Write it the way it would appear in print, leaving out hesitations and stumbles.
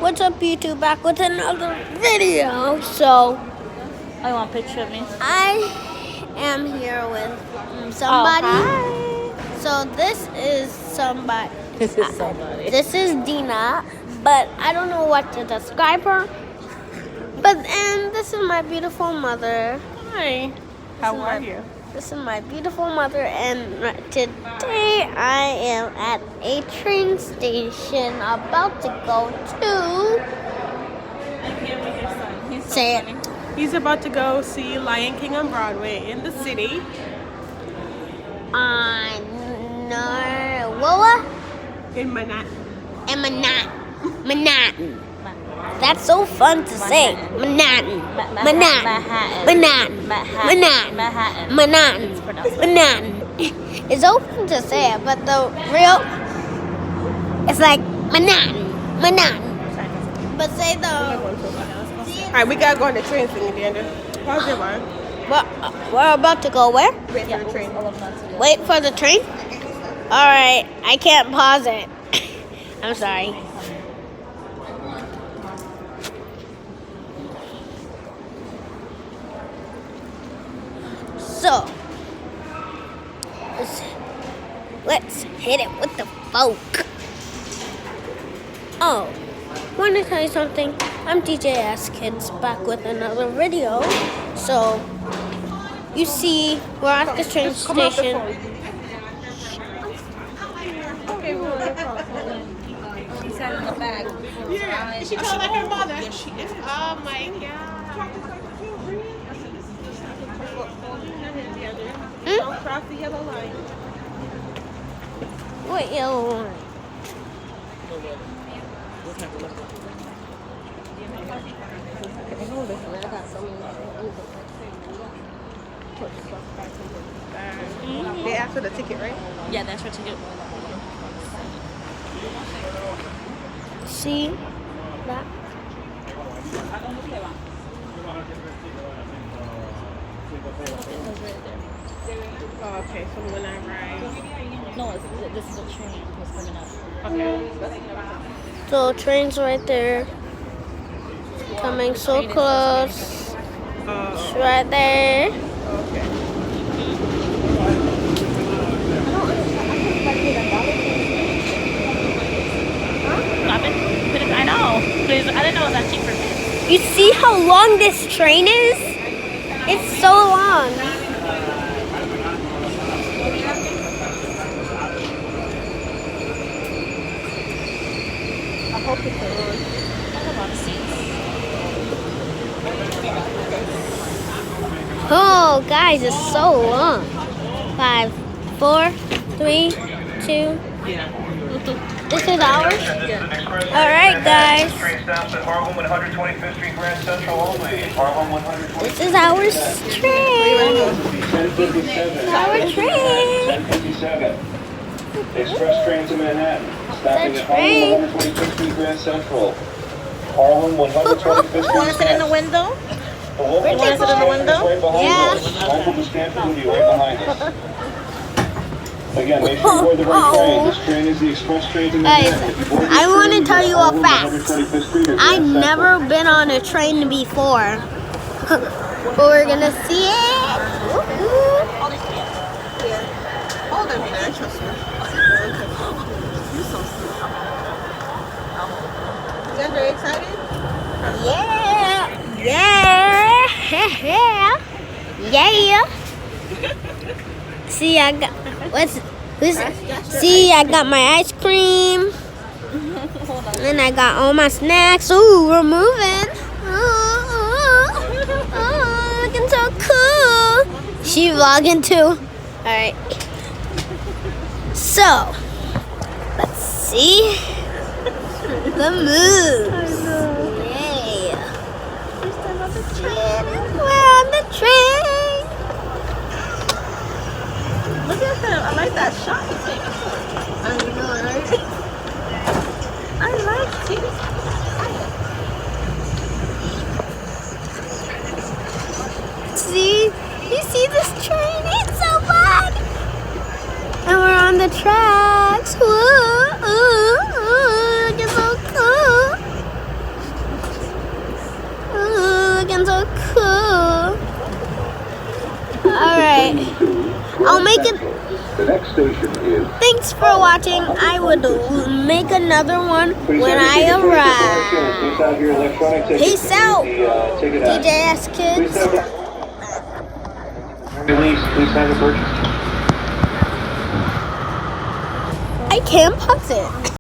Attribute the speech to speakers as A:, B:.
A: What's up, YouTube? Back with another video. So,
B: I want a picture of me.
A: I am here with somebody.
B: Oh,
A: So, this is somebody.
B: This is somebody.
A: This is Dina, but I don't know what to describe her. And this is my beautiful mother.
B: Hi. How are you?
A: This is my beautiful mother, and today I am at a train station about to go to. Say it.
C: He's about to go see Lion King on Broadway in the city.
A: Willa
C: In Manhattan.
A: and Manhattan. That's so fun to say. Manhattan. It's open to say it, but the real, it's like Manhattan. But say the.
C: Alright, we gotta go on the train thing at the end. Pause it, man.
A: We're about to go where?
C: Wait for the train.
A: Wait for the train? Alright, I can't pause it. I'm sorry. So, let's hit it with the folk. Oh, want to tell you something? I'm DJ Ask Kids back with another video. So, you see, we're at the train station.
B: She's having a bag.
C: Yeah, is she called like her mother? Yes, she is. Oh my god. Don't cross the yellow line.
A: What yellow line?
C: They asked for the ticket, right?
B: Yeah, that's her ticket.
A: See that?
C: Oh, okay, so when I ride.
B: No, this is a train was coming up.
C: Okay.
A: So train's right there. Coming so close. It's right there.
C: Okay.
B: I know. Please, I didn't know it was that cheap for me.
A: You see how long this train is? It's so long.
C: I hope it's good.
B: I have a lot of seats.
A: Oh, guys, it's so long. 5, 4, 3, 2. This is ours? All right, guys. This is our train. Our train.
D: Express train to Manhattan. Stopping
A: The
D: at
A: train.
D: Harlem 125th Street Grand Central. Harlem 125th Street.
B: You want to sit in the window?
D: The local
B: You want to sit in the window?
D: right behind
A: Yeah.
D: us. Local to Stanford with you right behind us. Again, make sure you board the right train. This train is the express train to
A: Guys,
D: Manhattan.
A: I want to tell you a
D: Harlem
A: fact.
D: 125th Street or
A: I've
D: Grand Central.
A: never been on a train before. But we're going to see it.
C: Hold on, man. I trust you. You're so sweet. You guys very excited?
A: Yeah. See, I got my ice cream. And I got all my snacks. Ooh, we're moving. Looking so cool. She vlogging too. All right. So, let's see the moves. Yeah. We're on the train.
C: Look at him. I like that shot you take. I know, right? I like it.
A: See? You see this train? It's so fun. And we're on the tracks. Woo, ooh, ooh, it's so cool. Alright. I'll make it.
D: The next station is.
A: Thanks for watching. I would make another one when I arrive. Peace out, DJS kids.
D: Please sign the purchase.
A: I can't pause it.